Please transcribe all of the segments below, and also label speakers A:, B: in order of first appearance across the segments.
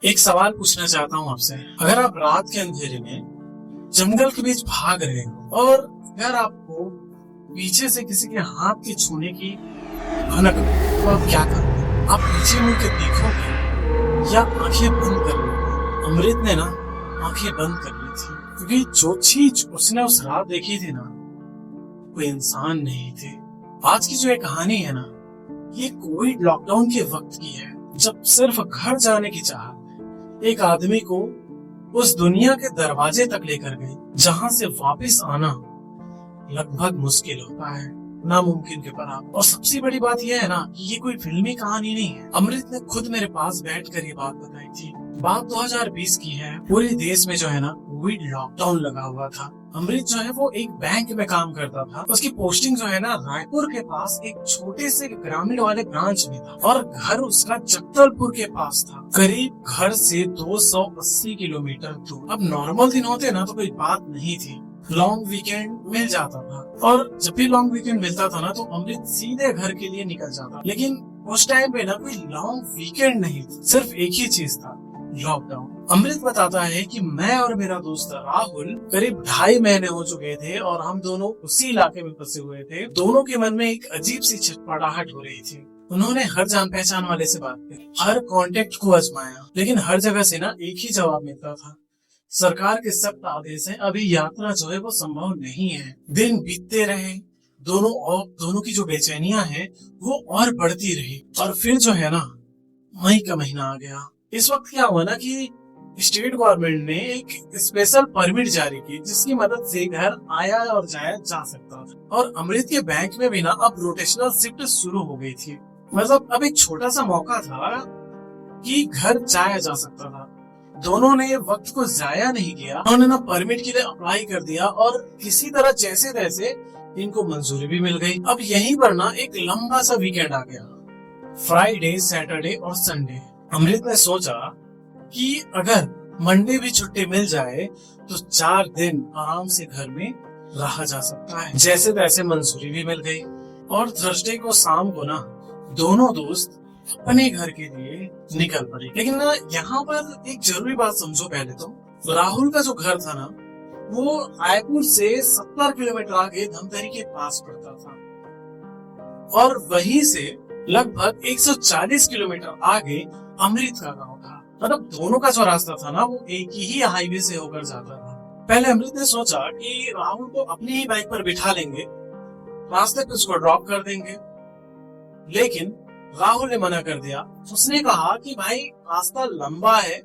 A: एक सवाल पूछना चाहता हूँ आपसे। अगर आप रात के अंधेरे में जंगल के बीच भाग रहे हो और अगर आपको पीछे से किसी के हाथ के छूने की भनक लगे, तो आप क्या करोगे? आप पीछे मुड़ के देखोगे या आंखें बंद कर लोगे? अमृत ने ना आंखें बंद कर ली थी, क्योंकि जो चीज उसने उस रात देखी थी ना, कोई इंसान नहीं थे। आज की जो ये कहानी है ना, ये कोविड लॉकडाउन के वक्त की है, जब सिर्फ घर जाने की चाह एक आदमी को उस दुनिया के दरवाजे तक लेकर गई, जहां से वापस आना लगभग मुश्किल होता है, नामुमकिन के बराबर। और सबसे बड़ी बात यह है ना कि ये कोई फिल्मी कहानी नहीं है। अमृत ने खुद मेरे पास बैठकर ये बात बताई थी। बात 2020 की है। पूरे देश में जो है ना कोविड लॉकडाउन लगा हुआ था। अमृत जो है वो एक बैंक में काम करता था। उसकी पोस्टिंग जो है ना रायपुर के पास एक छोटे से ग्रामीण वाले ब्रांच में था, और घर उसका जगदलपुर के पास था, करीब घर से 280 किलोमीटर दूर। अब नॉर्मल दिन होते ना तो कोई बात नहीं थी, लॉन्ग वीकेंड मिल जाता था, और जब भी लॉन्ग वीकेंड मिलता था ना तो अमृत सीधे घर के लिए निकल जाता। लेकिन उस टाइम पे ना कोई लॉन्ग वीकेंड नहीं था, सिर्फ एक ही चीज था, लॉकडाउन। अमृत बताता है कि मैं और मेरा दोस्त राहुल करीब 2.5 महीने हो चुके थे और हम दोनों उसी इलाके में फंसे हुए थे। दोनों के मन में एक अजीब सी छटपटाहट हो रही थी। उन्होंने हर जान पहचान वाले से बात की, हर कांटेक्ट को आजमाया, लेकिन हर जगह से ना एक ही जवाब मिलता था, सरकार के सख्त आदेश है, अभी यात्रा जो है वो संभव नहीं है। दिन बीतते रहे, दोनों की जो बेचैनियां है वो और बढ़ती रही। और फिर जो है ना मई का महीना आ गया। इस वक्त क्या हुआ ना कि स्टेट गवर्नमेंट ने एक स्पेशल परमिट जारी की, जिसकी मदद से घर आया और जाया जा सकता था। और अमृत के बैंक में भी ना अब रोटेशनल शिफ्ट शुरू हो गई थी। मतलब अब एक छोटा सा मौका था कि घर जाया जा सकता था। दोनों ने वक्त को जाया नहीं किया, उन्होंने ना परमिट के लिए अप्लाई कर दिया, और किसी तरह जैसे तैसे इनको मंजूरी भी मिल गई। अब यहीं पर ना एक लंबा सा वीकेंड आ गया, फ्राइडे, सैटरडे और संडे। अमृत ने सोचा कि अगर मंडे भी छुट्टी मिल जाए तो 4 दिन आराम से घर में रहा जा सकता है। जैसे तैसे मंजूरी भी मिल गई, और थर्सडे को शाम को ना दोनों दोस्त अपने घर के लिए निकल पड़े। लेकिन ना यहाँ पर एक जरूरी बात समझो। पहले तो राहुल का जो घर था ना वो रायपुर से 70 किलोमीटर आगे धमतरी के पास पड़ता था, और वहीं से लगभग 140 किलोमीटर आगे अमृत का गांव था। मतलब दोनों का जो रास्ता था ना वो एक ही हाईवे से होकर जाता था। पहले अमृत ने सोचा कि राहुल को अपनी ही बाइक पर बिठा लेंगे, रास्ते पे उसको ड्रॉप कर देंगे, लेकिन राहुल ने मना कर दिया। उसने कहा कि भाई रास्ता लंबा है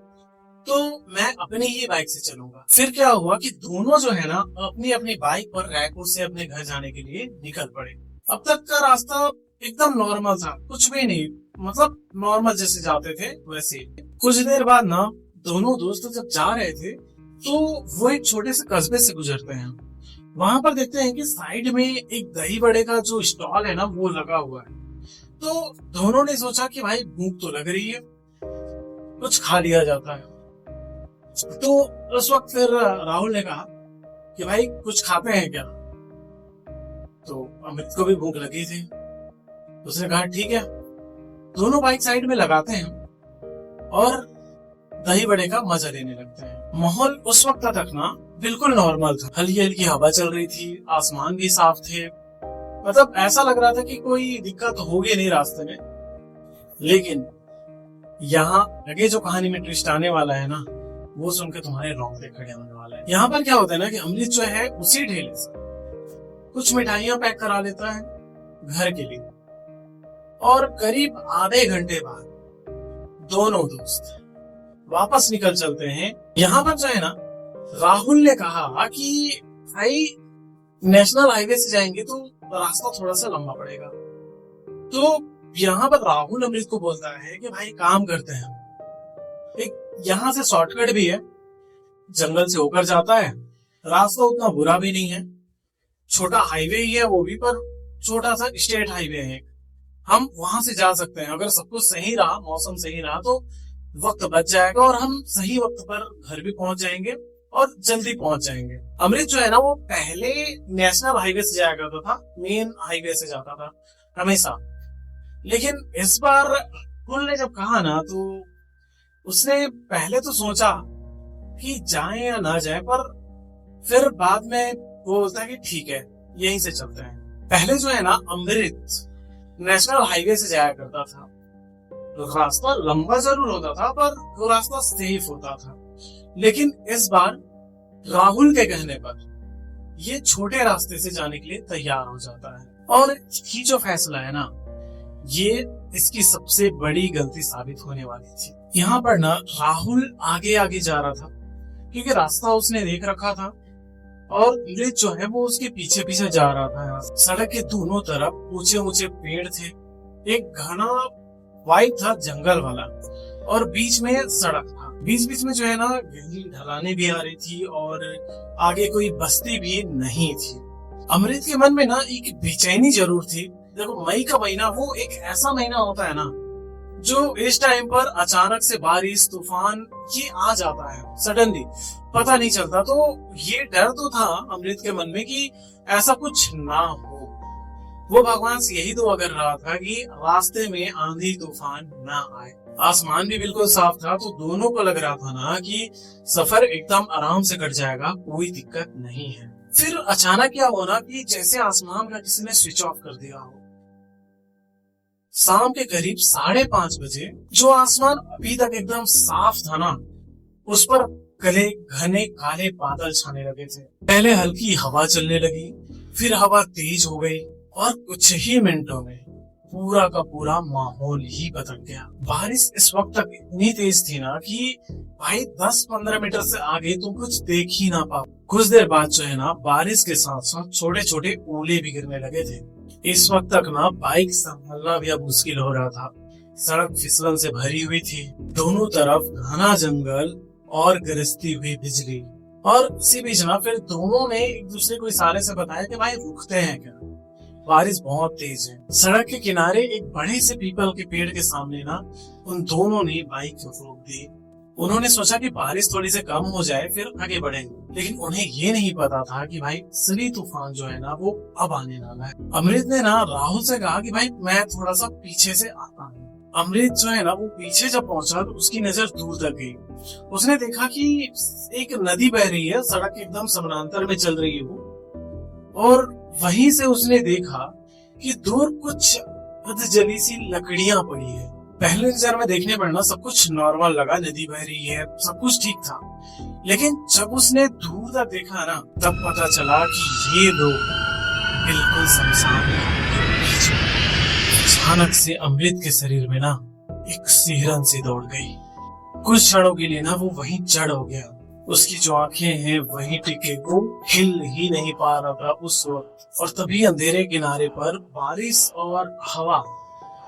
A: तो मैं अपनी ही बाइक से चलूंगा। फिर क्या हुआ कि दोनों जो है ना अपनी अपनी बाइक पर रायपुर से अपने घर जाने के लिए निकल पड़े। अब तक का रास्ता एकदम नॉर्मल था, कुछ भी नहीं, मतलब नॉर्मल जैसे जाते थे वैसे। कुछ देर बाद ना दोनों दोस्त जब जा रहे थे तो वो एक छोटे से कस्बे से गुजरते हैं। वहां पर देखते हैं कि साइड में एक दही बड़े का जो स्टॉल है ना वो लगा हुआ है। तो दोनों ने सोचा कि भाई भूख तो लग रही है, कुछ खा लिया जाता है। तो उस वक्त फिर राहुल ने कहा कि भाई कुछ खाते हैं क्या? तो अमृत को भी भूख लगी थी, उसने कहा ठीक है। दोनों बाइक साइड में लगाते हैं और दही बड़े का मजा लेने लगते हैं। माहौल उस वक्त तक ना बिल्कुल नॉर्मल था, हल्की हल्की हवा चल रही थी, आसमान भी साफ थे, मतलब ऐसा लग रहा था कि कोई दिक्कत होगी नहीं रास्ते में। लेकिन यहाँ आगे जो कहानी में ट्विस्ट आने वाला है ना वो सुन के तुम्हारे रोंगटे खड़े होने वाला है। यहाँ पर क्या होता है ना कि अमृत जो है उसी ठेले से कुछ मिठाइयां पैक करा लेता है घर के लिए, और करीब आधे घंटे बाद दोनों दोस्त वापस निकल चलते हैं। यहाँ पर जो है ना राहुल ने कहा कि भाई नेशनल हाईवे से जाएंगे तो रास्ता थोड़ा सा लंबा पड़ेगा। तो यहाँ पर राहुल अमृत को बोलता है कि भाई काम करते हैं, एक यहाँ से शॉर्टकट भी है, जंगल से होकर जाता है, रास्ता उतना बुरा भी नहीं है, छोटा हाईवे ही है वो भी, पर छोटा सा स्टेट हाईवे है, हम वहां से जा सकते हैं। अगर सब कुछ सही रहा, मौसम सही रहा तो वक्त बच जाएगा और हम सही वक्त पर घर भी पहुंच जाएंगे और जल्दी पहुंच जाएंगे। अमृत जो है ना वो पहले नेशनल हाईवे से जाया करता था, मेन हाईवे से जाता था हमेशा, लेकिन इस बार पुल ने जब कहा ना तो उसने पहले तो सोचा कि जाए या ना जाए, पर फिर बाद में वो बोलता है कि ठीक है, यहीं से चलते हैं। पहले जो है ना, अमृत नेशनल हाईवे से जाया करता था। रास्ता लंबा जरूर होता था, पर वो रास्ता सेफ होता था। लेकिन इस बार राहुल के कहने पर ये छोटे रास्ते से जाने के लिए तैयार हो जाता है। और ये जो फैसला है ना, ये इसकी सबसे बड़ी गलती साबित होने वाली थी। यहाँ पर ना राहुल आगे आगे जा रहा था, क्योंकि रास्ता उसने देख रखा था, और अमृत जो है वो उसके पीछे पीछे जा रहा था। सड़क के दोनों तरफ ऊंचे ऊंचे पेड़ थे, एक घना वाइट था जंगल वाला, और बीच में सड़क था। बीच बीच में जो है ना गहरी ढलानें भी आ रही थी, और आगे कोई बस्ती भी नहीं थी। अमृत के मन में ना एक बेचैनी जरूर थी। देखो, मई का महीना वो एक ऐसा महीना होता है ना, जो इस टाइम पर अचानक से बारिश तूफान ये आ जाता है सडनली, पता नहीं चलता। तो ये डर तो था अमृत के मन में कि ऐसा कुछ ना हो। वो भगवान से यही दुआ कर रहा था कि रास्ते में आंधी तूफान ना आए। आसमान भी बिल्कुल साफ था, तो दोनों को लग रहा था ना कि सफर एकदम आराम से कट जाएगा, कोई दिक्कत नहीं है। फिर अचानक क्या हुआ ना कि जैसे आसमान का किसी ने स्विच ऑफ कर दिया हो। शाम के करीब 5:30 बजे जो आसमान अभी तक एकदम साफ था ना, उस पर गले घने काले बादल छाने लगे थे। पहले हल्की हवा चलने लगी, फिर हवा तेज हो गई, और कुछ ही मिनटों में पूरा का पूरा माहौल ही बदल गया। बारिश इस वक्त तक इतनी तेज थी ना कि भाई 10-15 मीटर से आगे तुम कुछ देख ही ना पाओ। कुछ देर बाद जो है ना, बारिश के साथ साथ छोटे छोटे ओले भी गिरने लगे थे। इस वक्त तक ना बाइक संभालना भी अब मुश्किल हो रहा था। सड़क फिसलन से भरी हुई थी, दोनों तरफ घना जंगल और गरजती हुई बिजली। और इसी बीच ना फिर दोनों ने एक दूसरे को इशारे से बताया कि भाई रुकते हैं क्या, बारिश बहुत तेज है। सड़क के किनारे एक बड़े से पीपल के पेड़ के सामने ना उन दोनों ने बाइक रोक दी। उन्होंने सोचा कि बारिश थोड़ी सी कम हो जाए फिर आगे बढ़ेंगे, लेकिन उन्हें ये नहीं पता था कि भाई असली तूफान जो है ना वो अब आने वाला है। अमृत ने ना राहुल से कहा कि भाई मैं थोड़ा सा पीछे से आता हूँ। अमृत जो है ना वो पीछे जब पहुंचा तो उसकी नजर दूर तक गई। उसने देखा कि एक नदी बह रही है, सड़क एकदम समानांतर में चल रही है वो, और वहीं से उसने देखा कि दूर कुछ अधजली सी लकड़ियां पड़ी है। पहले नजर में देखने पर ना सब कुछ नॉर्मल लगा, नदी बह रही है, सब कुछ ठीक था। लेकिन जब उसने दूर तक देखा ना, तब पता चला कि ये लोग बिल्कुल शमशान के बीच में। अचानक से अमृत के शरीर में ना एक सिहरन सी दौड़ गई। कुछ क्षणों के लिए ना वो वहीं जड़ हो गया। उसकी जो आंखें हैं वहीं टिके, वो हिल ही नहीं पा रहा था उस वक्त। और तभी अंधेरे किनारे पर बारिश और हवा,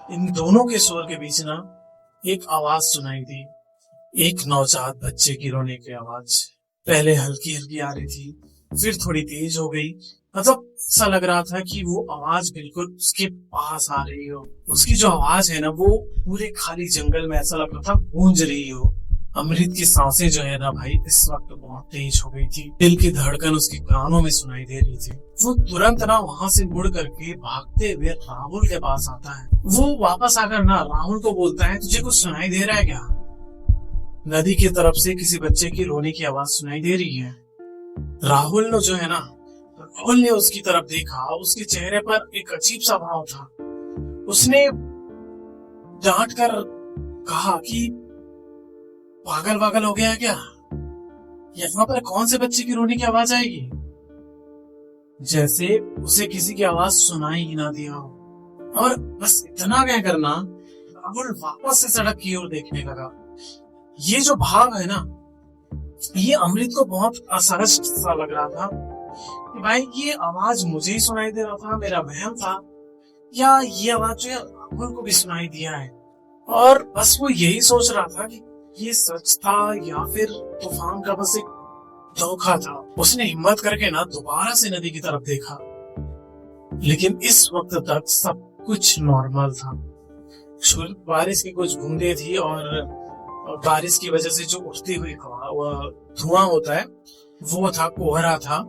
A: इन दोनों के शोर के बीच ना एक आवाज सुनाई दी। एक नवजात बच्चे की रोने की आवाज। पहले हल्की हल्की आ रही थी, फिर थोड़ी तेज हो गई। मतलब ऐसा लग रहा था कि वो आवाज बिल्कुल उसके पास आ रही हो। उसकी जो आवाज है ना वो पूरे खाली जंगल में ऐसा लग रहा था गूंज रही हो। अमृत की सांसें जो है ना भाई इस वक्त बहुत तेज हो गई थी। दिल की धड़कन उसके कानों में सुनाई दे रही थी। वो तुरंत ना वहां से मुड़ करके भागते हुए राहुल के पास आता है। वो वापस आकर ना राहुल को बोलता है, तुझे कुछ सुनाई दे रहा है क्या? नदी की तरफ से किसी बच्चे की रोने की आवाज सुनाई दे रही है। राहुल ने उसकी तरफ देखा। उसके चेहरे पर एक अजीब सा भाव था। उसने डांट कर कहा कि पागल वागल हो गया है क्या? यहाँ पर कौन से बच्चे की रोने की आवाज आएगी? जैसे उसे किसी की आवाज सुनाई ही ना दिया हो। और बस इतना क्या करना, राहुल वापस से सड़क की ओर देखने लगा। ये जो भाव है ना, ये अमृत को बहुत असहज सा लग रहा था कि भाई ये आवाज मुझे ही सुनाई दे रहा था, मेरा वहम था, या ये आवाज जो है राहुल को भी सुनाई दिया है। और बस वो यही सोच रहा था कि ये सच था या फिर तूफान का बस एक धोखा था। उसने हिम्मत करके ना दोबारा से नदी की तरफ देखा, लेकिन इस वक्त तक सब कुछ नॉर्मल था। बारिश की कुछ बूंदें थी, और बारिश की वजह से जो उठती हुई धुआं होता है वो था, कोहरा था।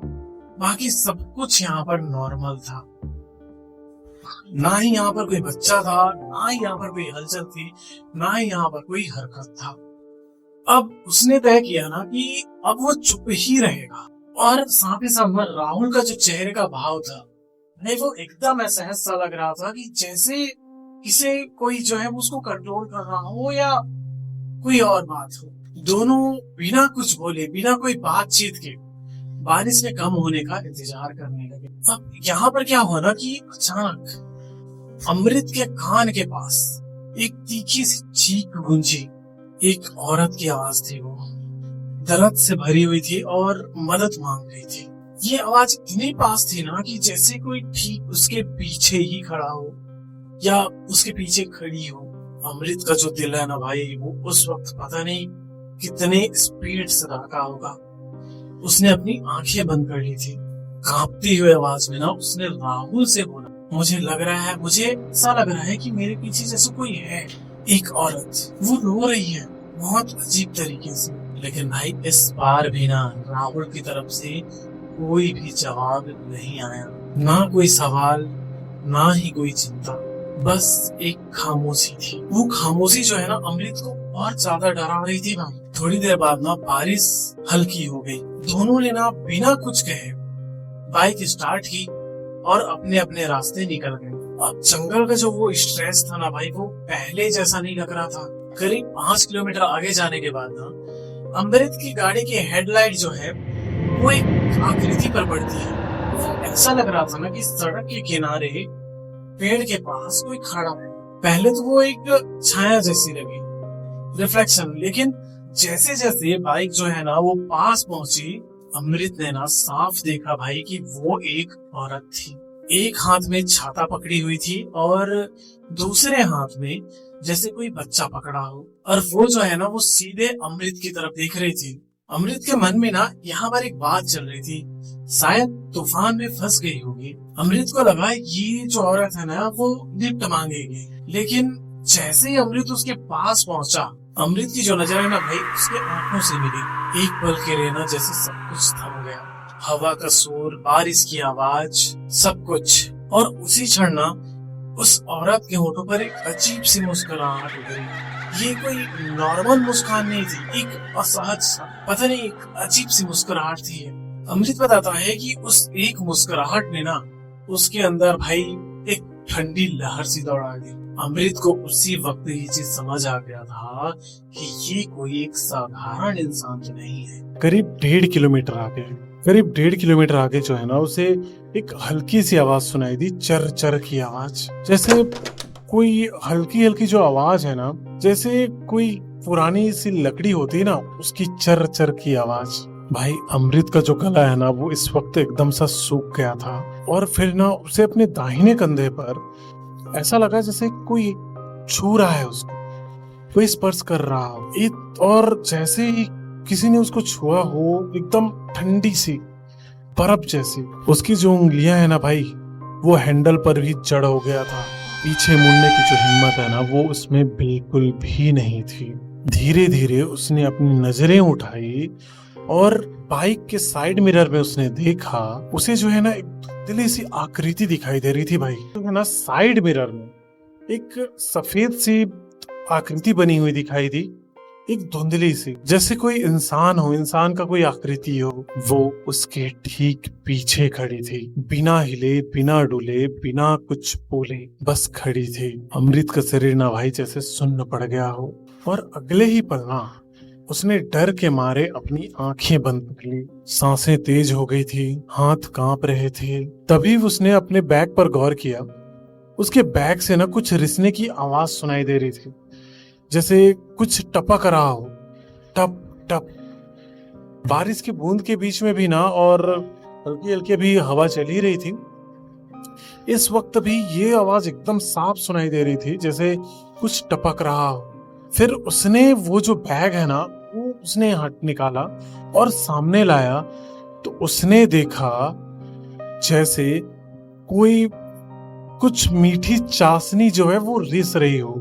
A: बाकी सब कुछ यहाँ पर नॉर्मल था। ना ही यहाँ पर कोई बच्चा था, ना ही यहाँ पर कोई हलचल थी, ना ही यहाँ पर कोई हरकत था। अब उसने तय किया ना कि अब वो चुप ही रहेगा। और साथ ही साथ राहुल का जो चेहरे का भाव था, नहीं वो एकदम असहज सा लग रहा था कि जैसे किसे कोई जो है उसको कंट्रोल कर रहा हो या कोई और बात हो। दोनों बिना कुछ बोले, बिना कोई बातचीत के बारिश के कम होने का इंतजार करने लगे। अब यहाँ पर क्या हुआ ना कि अचानक अमृत के कान के पास एक तीखी सी चीख गूंजी। एक औरत की आवाज थी, वो दर्द से भरी हुई थी और मदद मांग रही थी। ये आवाज इतनी पास थी ना कि जैसे कोई ठीक उसके पीछे ही खड़ा हो या उसके पीछे खड़ी हो। अमृत का जो दिल है ना भाई, वो उस वक्त पता नहीं कितने स्पीड से धड़का होगा। उसने अपनी आंखें बंद कर ली थी। कांपती हुई आवाज में ना उसने राहुल से बोला, मुझे ऐसा लग रहा है कि मेरे पीछे जैसे कोई है। एक औरत, वो रो रही है बहुत अजीब तरीके से। लेकिन भाई इस बार भी ना राहुल की तरफ से कोई भी जवाब नहीं आया। ना कोई सवाल, ना ही कोई चिंता, बस एक खामोशी थी। वो खामोशी जो है ना अमृत को और ज्यादा डरा रही थी भाई। थोड़ी देर बाद ना बारिश हल्की हो गई। दोनों ने ना बिना कुछ कहे बाइक स्टार्ट की और अपने अपने रास्ते निकल गए। अब जंगल का जो वो स्ट्रेस था ना भाई, वो पहले जैसा नहीं लग रहा था। करीब 5 किलोमीटर आगे जाने के बाद ना अमृत की गाड़ी की हेडलाइट जो है वो एक आकृति पर पड़ती है। ऐसा लग रहा था ना कि सड़क के किनारे पेड़ के पास कोई खड़ा है। पहले तो वो एक छाया जैसी लगी, रिफ्लेक्शन। लेकिन जैसे जैसे बाइक जो है ना वो पास पहुंची, अमृत ने ना साफ देखा भाई कि वो एक औरत थी। एक हाथ में छाता पकड़ी हुई थी और दूसरे हाथ में जैसे कोई बच्चा पकड़ा हो। और वो जो है ना वो सीधे अमृत की तरफ देख रही थी। अमृत के मन में ना यहाँ पर एक बात चल रही थी, शायद तूफान में फंस गई होगी। अमृत को लगा ये जो औरत है ना वो लिफ्ट मांगेगी। लेकिन जैसे ही अमृत उसके पास पहुंचा, अमृत की जो नजर है ना भाई उसके आंखों से मिली। एक पल के लिए ना जैसे सब कुछ थम गया। हवा का शोर, बारिश की आवाज, सब कुछ। और उसी क्षण ना उस औरत के होठों पर एक अजीब सी मुस्कुराहट उभरी। ये कोई नॉर्मल मुस्कान नहीं थी, एक असहज सा, पता नहीं एक अजीब सी मुस्कुराहट थी। अमृत बताता है कि उस एक मुस्कुराहट ने ना उसके अंदर भाई एक ठंडी लहर सी दौड़ा दी। अमृत को उसी वक्त ये चीज समझ आ गया था कि ये कोई एक साधारण इंसान तो नहीं है।
B: करीब 1.5 किलोमीटर आगे जो है ना उसे एक हल्की सी आवाज सुनाई दी, चर चर की आवाज। जैसे कोई हल्की हल्की जो आवाज है ना, जैसे कोई पुरानी सी लकड़ी होती है ना, उसकी चर चर की आवाज। भाई अमृत का जो गला है ना वो इस वक्त एकदम सा सूख गया था। और फिर ना उसे अपने दाहिने कंधे पर ऐसा लगा जैसे कोई छू रहा है उसको, कोई स्पर्श कर रहा हो। और जैसे ही किसी ने उसको छुआ हो, एकदम ठंडी सी बर्फ जैसी उसकी जो उंगलियां है ना भाई, वो हैंडल पर भी जड़ हो गया था। पीछे मुड़ने की जो हिम्मत है ना वो उसमें बिल्कुल भी नहीं थी। धीरे धीरे उसने अपनी नजरें उठाई और बाइक के साइड मिरर में उसने देखा, उसे जो है ना एक धुंधली सी आकृति दिखाई दे रही थी भाई। तो है ना साइड मिरर में एक सफेद सी आकृति बनी हुई दिखाई दी, एक धुंधली सी, जैसे कोई इंसान हो, इंसान का कोई आकृति हो। वो उसके ठीक पीछे खड़ी थी, बिना हिले, बिना डुले, बिना कुछ बोले, बस खड़ी थी। अमृत का शरीर ना भाई जैसे सुन्न पड़ गया हो। और अगले ही पल ना उसने डर के मारे अपनी आंखें बंद कर ली। सांसें तेज हो गई थी, हाथ कांप रहे थे। तभी उसने अपने बैग पर गौर किया। उसके बैग से ना कुछ रिसने की आवाज सुनाई दे रही थी, जैसे कुछ टपक रहा हो, टप टप। बारिश की बूंद के बीच में भी ना और हल्की हल्की भी हवा चली रही थी। इस वक्त भी ये आवाज एकदम साफ सुनाई दे रही थी, जैसे कुछ टपक रहा हो। फिर उसने वो जो बैग है ना वो उसने हट निकाला और सामने लाया, तो उसने देखा जैसे कोई कुछ मीठी चाशनी जो है वो रिस रही हो।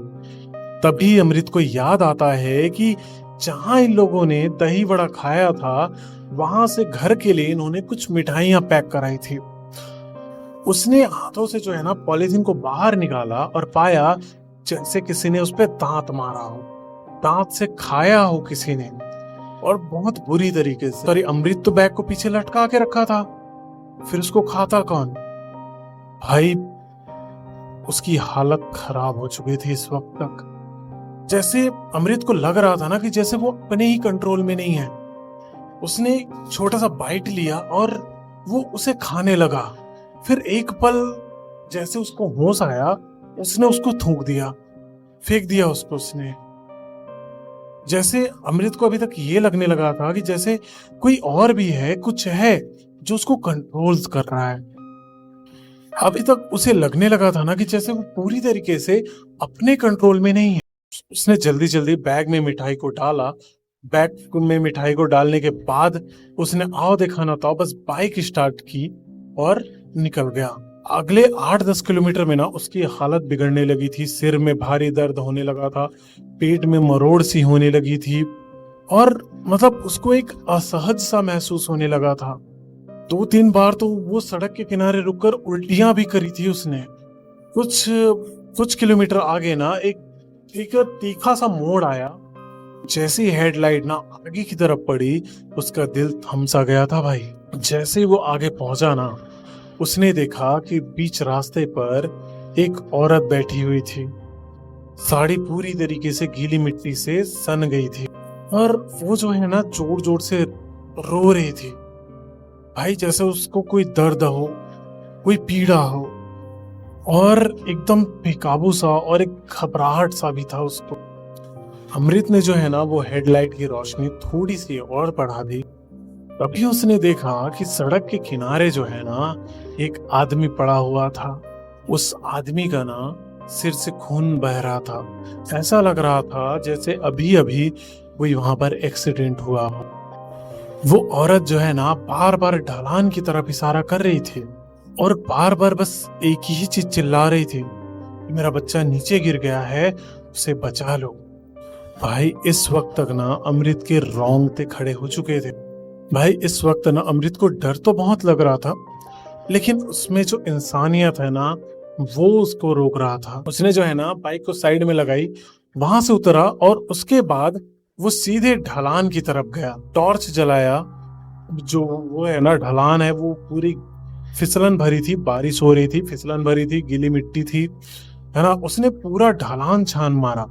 B: तभी अमृत को याद आता है कि जहां इन लोगों ने दही बड़ा खाया था, वहां से घर के लिए इन्होंने कुछ मिठाइयां पैक कराई थी। उसने हाथों से जो है ना पॉलीथीन को बाहर निकाला और पाया जैसे किसी ने उस पे दांत मारा हो। दांत से खाया हो किसी ने, और बहुत बुरी तरीके से। सॉरी, अमृत तो बैग को पीछे लटका के रखा था, फिर उसको खाता कौन? भाई उसकी हालत खराब हो चुकी थी इस वक्त तक। जैसे अमृत को लग रहा था ना कि जैसे वो अपने ही कंट्रोल में नहीं है। उसने छोटा सा बाइट लिया और वो उसे खाने लगा। फिर एक पल जैसे उसको होश आया, उसने उसको थूक दिया, फेंक दिया उसको उसने। जैसे अमृत को अभी तक ये लगने लगा था कि जैसे कोई और भी है, कुछ है जो उसको कंट्रोल कर रहा है। अभी तक उसे लगने लगा था ना कि जैसे वो पूरी तरीके से अपने कंट्रोल में नहीं है। उसने जल्दी जल्दी बैग में मिठाई को डाला। बैग में मिठाई को डालने के बाद उसने आओ देखा ना तो बस बाइक स्टार्ट की और निकल गया। अगले 8-10 किलोमीटर में ना उसकी हालत बिगड़ने लगी थी। सिर में भारी दर्द होने लगा था, पेट में मरोड़ सी होने लगी थी, और मतलब उसको एक असहज सा महसूस होने लगा था। 2-3 बार तो वो सड़क के किनारे रुककर उल्टियां भी करी थी उसने। कुछ किलोमीटर आगे ना एक तीखा सा मोड़ आया। जैसे ही हेडलाइट ना आगे की तरफ पड़ी, उसका दिल थम सा गया था भाई। जैसे ही वो आगे पहुंचा ना, उसने देखा कि बीच रास्ते पर एक औरत बैठी हुई थी। साड़ी पूरी तरीके से गीली मिट्टी से सन गई थी, और वो जो है ना जोर जोर से रो रही थी भाई, जैसे उसको कोई दर्द हो, कोई पीड़ा हो, और एकदम बेकाबू सा और एक घबराहट सा भी था उसको। अमृत ने जो है ना वो हेडलाइट की रोशनी थोड़ी सी और बढ़ा दी। तभी उसने देखा कि सड़क के किनारे जो है ना एक आदमी पड़ा हुआ था। उस आदमी का ना सिर से खून बह रहा था। ऐसा लग रहा था जैसे अभी अभी कोई वहां पर एक्सीडेंट हुआ हो। वो औरत जो है ना बार बार ढलान की तरफ इशारा कर रही थी, और बार बार बस एक ही चीज चिल्ला रही थी, मेरा बच्चा नीचे गिर गया है, उसे बचा लो। भाई इस वक्त तक ना अमृत के रोंगटे खड़े हो चुके थे। भाई इस वक्त ना अमृत को डर तो बहुत लग रहा था, लेकिन उसमें जो इंसानियत है ना वो उसको रोक रहा था। उसने जो है ना बाइक को साइड में लगाई, वहां से उतरा, और उसके बाद वो सीधे ढलान की तरफ गया। टॉर्च जलाया। जो वो है ना ढलान है वो पूरी फिसलन भरी थी, बारिश हो रही थी, फिसलन भरी थी, गीली मिट्टी थी, है ना। उसने पूरा ढलान छान मारा।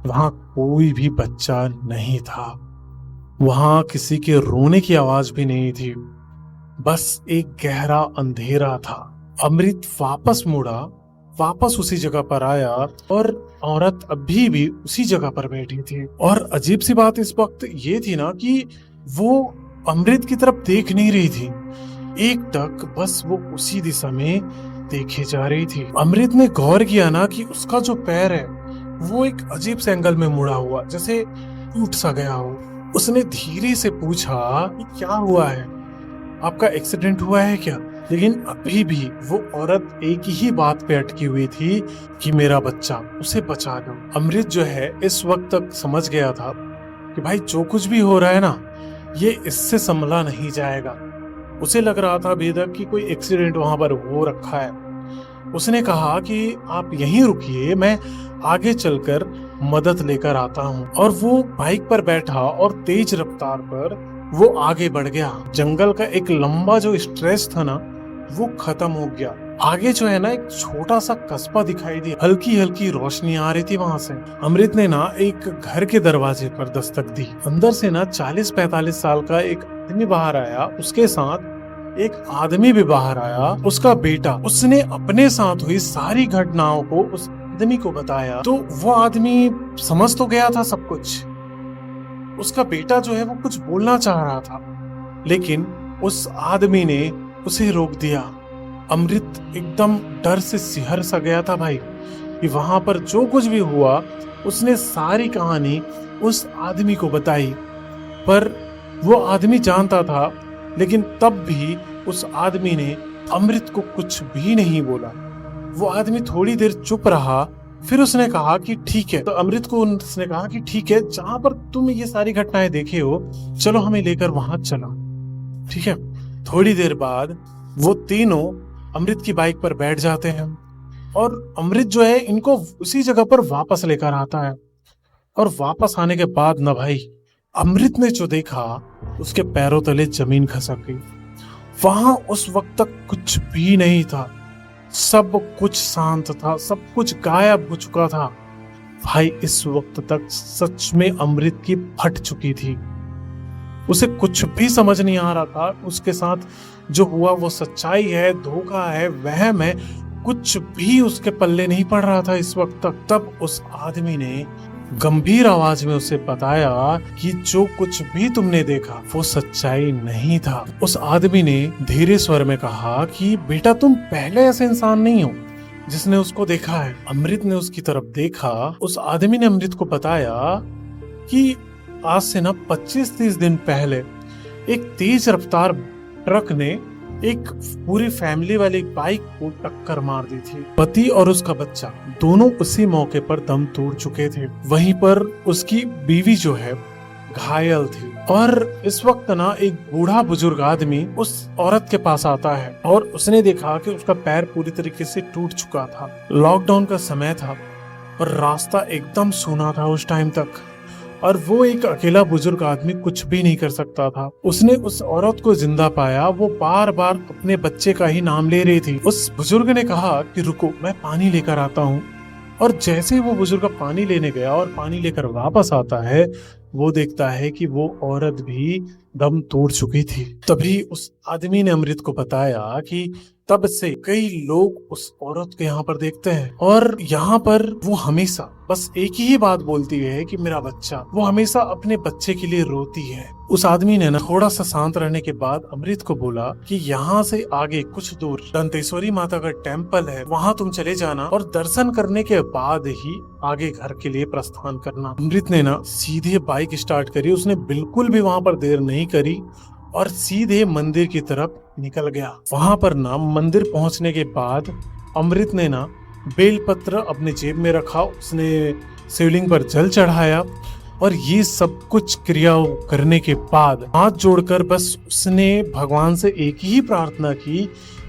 B: वहां कोई भी बच्चा नहीं था, वहां किसी के रोने की आवाज भी नहीं थी, बस एक गहरा अंधेरा था। अमृत वापस मुड़ा, वापस उसी जगह पर आया, और औरत अभी भी उसी जगह पर बैठी थी। और अजीब सी बात इस वक्त ये थी ना कि वो अमृत की तरफ देख नहीं रही थी, एक टक बस वो उसी दिशा में देखे जा रही थी। अमृत ने गौर किया ना कि उसका जो पैर है वो एक अजीब से एंगल में मुड़ा हुआ, जैसे टूट सा गया हो। उसने धीरे से पूछा कि क्या हुआ है, आपका एक्सीडेंट हुआ है क्या? लेकिन अभी भी वो औरत एक ही बात पे अटकी हुई थी कि मेरा बच्चा, उसे बचा लो। अमृत जो है इस वक्त तक समझ गया था कि भाई जो कुछ भी हो रहा है ना ये इससे संभला नहीं जाएगा। उसे लग रहा था अभी तक कि कोई एक्सीडेंट वहां पर हो रखा है। उसने कहा कि आप यहीं रुकिए, मैं आगे चलकर मदद लेकर आता हूँ। और वो बाइक पर बैठा और तेज रफ्तार पर वो आगे बढ़ गया। जंगल का एक लंबा जो स्ट्रेच था ना वो खत्म हो गया। आगे जो है ना एक छोटा सा कस्बा दिखाई दिया, हल्की हल्की रोशनी आ रही थी वहां से। अमृत ने ना एक घर के दरवाजे पर दस्तक दी। अंदर से ना 40-45 साल का एक आदमी बाहर आया, उसके साथ एक आदमी भी बाहर आया, उसका बेटा। उसने अपने साथ हुई सारी घटनाओं को उस आदमी को बताया। तो वो आदमी समझ तो गया था सब कुछ। उसका बेटा जो है वो कुछ बोलना चाह रहा था, लेकिन उस आदमी ने उसे रोक दिया। अमृत एकदम डर से सिहर सा गया था भाई कि वहां पर जो कुछ भी हुआ उसने सारी कहानी उस आदमी को बताई। पर वो आदमी जानता था, लेकिन तब भी उस आदमी ने अमृत को कुछ भी नहीं बोला। वो आदमी थोड़ी देर चुप रहा, फिर उसने कहा कि ठीक है। तो अमृत को उसने कहा कि ठीक है, जहां पर तुम ये सारी घटनाएं देखे हो चलो हमें लेकर वहां चलो, ठीक है। थोड़ी देर बाद वो तीनों अमृत की बाइक पर बैठ जाते हैं, और अमृत जो है इनको उसी जगह पर वापस लेकर आता है। और वापस आने के बाद ना भाई, अमृत ने जो देखा उसके पैरों तले जमीन खसक गई। वहां उस वक्त तक कुछ भी नहीं था, सब कुछ शांत था, सब कुछ गायब हो चुका था। भाई इस वक्त तक सच में अमृत की फट चुकी थी। उसे कुछ भी समझ नहीं आ रहा था उसके साथ जो हुआ वो सच्चाई है, धोखा है, वहम है, कुछ भी उसके पल्ले नहीं पड़ रहा था इस वक्त तक। तब उस आदमी ने गंभीर आवाज में उसे बताया कि जो कुछ भी तुमने देखा वो सच्चाई नहीं था। उस आदमी ने धीरे स्वर में कहा कि बेटा तुम पहले ऐसे इंसान नहीं हो जिसने उसको देखा है। अमृत ने उसकी तरफ देखा। उस आदमी ने अमृत को बताया कि आज से ना 25-30 दिन पहले एक तेज रफ्तार ट्रक ने एक पूरी फैमिली वाली बाइक को टक्कर मार दी थी। पति और उसका बच्चा दोनों उसी मौके पर दम तोड़ चुके थे। वहीं पर उसकी बीवी जो है घायल थी। और इस वक्त ना एक बूढ़ा बुजुर्ग आदमी उस औरत के पास आता है और उसने देखा कि उसका पैर पूरी तरीके से टूट चुका था। लॉकडाउन का समय था और रास्ता एकदम सूना था उस टाइम तक, और वो एक अकेला बुजुर्ग आदमी कुछ भी नहीं कर सकता था। उसने उस औरत को जिंदा पाया। वो बार बार अपने बच्चे का ही नाम ले रही थी। उस बुजुर्ग ने कहा कि रुको, मैं पानी लेकर आता हूँ। और जैसे ही वो बुजुर्ग पानी लेने गया और पानी लेकर वापस आता है, वो देखता है कि वो औरत भी दम तोड़ चुकी थी। तभी उस आदमी ने अमृत को बताया कि तब से कई लोग उस औरत को यहाँ पर देखते हैं और यहाँ पर वो हमेशा बस एक ही बात बोलती है कि मेरा बच्चा। वो हमेशा अपने बच्चे के लिए रोती है। उस आदमी ने ना थोड़ा सा शांत रहने के बाद अमृत को बोला कि यहाँ से आगे कुछ दूर दंतेश्वरी माता का टेम्पल है, वहाँ तुम चले जाना और दर्शन करने के बाद ही आगे घर के लिए प्रस्थान करना। अमृत ने ना सीधे बाइक स्टार्ट करी। उसने बिल्कुल भी वहाँ पर देर नहीं करी और सीधे मंदिर की तरफ निकल गया। वहां पर ना मंदिर पहुंचने के बाद अमृत ने ना बेलपत्र अपने जेब में रखा। उसने शिवलिंग पर जल चढ़ाया और ये सब कुछ क्रिया करने के बाद हाथ जोड़कर बस उसने भगवान से एक ही प्रार्थना की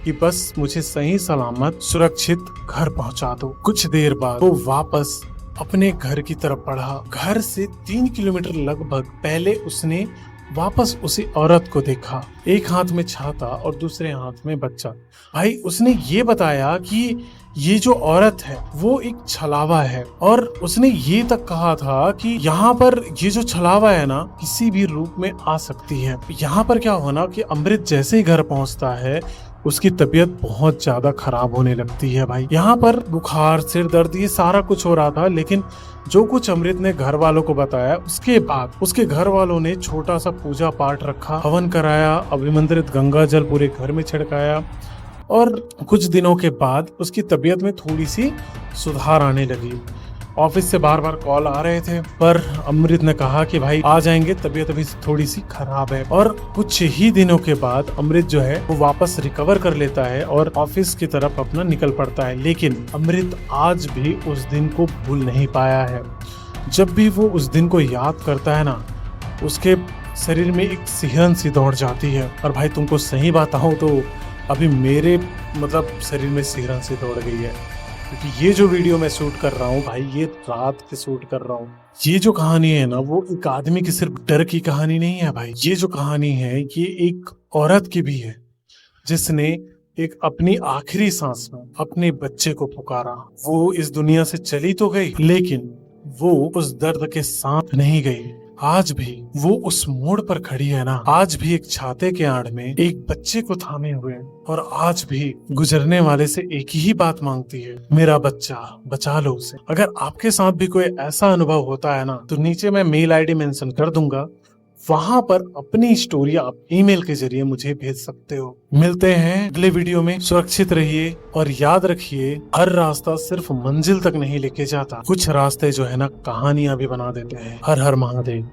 B: कि बस मुझे सही सलामत सुरक्षित घर पहुंचा दो। कुछ देर बाद वो वापस अपने घर की तरफ बढ़ा। घर से 3 किलोमीटर लगभग पहले उसने वापस उसी औरत को देखा। एक हाथ में छाता और दूसरे हाथ में बच्चा। भाई उसने ये बताया कि ये जो औरत है वो एक छलावा है और उसने ये तक कहा था कि यहाँ पर ये जो छलावा है ना किसी भी रूप में आ सकती है। यहाँ पर क्या हुआ ना कि अमृत जैसे ही घर पहुँचता है उसकी तबीयत बहुत ज्यादा खराब होने लगती है। भाई यहाँ पर बुखार, सिर दर्द, ये सारा कुछ हो रहा था। लेकिन जो कुछ अमृत ने घर वालों को बताया उसके बाद उसके घर वालों ने छोटा सा पूजा पाठ रखा, हवन कराया, अभिमंत्रित गंगा जल पूरे घर में छिड़काया और कुछ दिनों के बाद उसकी तबीयत में थोड़ी सी सुधार आने लगी। ऑफिस से बार बार कॉल आ रहे थे पर अमृत ने कहा कि भाई आ जाएंगे, तबीयत अभी थोड़ी सी खराब है। और कुछ ही दिनों के बाद अमृत जो है वो वापस रिकवर कर लेता है और ऑफिस की तरफ अपना निकल पड़ता है। लेकिन अमृत आज भी उस दिन को भूल नहीं पाया है। जब भी वो उस दिन को याद करता है ना उसके शरीर में एक सिहरन सी दौड़ जाती है। और भाई तुमको सही बताऊं तो अभी मेरे शरीर में सिहरन सी दौड़ गई है, क्योंकि ये जो वीडियो मैं शूट कर रहा हूँ भाई ये रात के शूट कर रहा हूँ। ये जो कहानी है ना वो एक आदमी की सिर्फ डर की कहानी नहीं है भाई। ये जो कहानी है ये एक औरत की भी है जिसने एक अपनी आखिरी सांस में अपने बच्चे को पुकारा। वो इस दुनिया से चली तो गई लेकिन वो उस दर्द के साथ नहीं गई। आज भी वो उस मोड़ पर खड़ी है ना, आज भी एक छाते के आड़ में एक बच्चे को थामे हुए और आज भी गुजरने वाले से एक ही बात मांगती है, मेरा बच्चा, बचा लो उसे। अगर आपके साथ भी कोई ऐसा अनुभव होता है ना तो नीचे मैं मेल आईडी मेंशन कर दूंगा, वहां पर अपनी स्टोरी आप ईमेल के जरिए मुझे भेज सकते हो। मिलते हैं अगले वीडियो में। सुरक्षित रहिए और याद रखिए हर रास्ता सिर्फ मंजिल तक नहीं लेके जाता, कुछ रास्ते जो है ना कहानियां भी बना देते हैं। हर हर महादेव।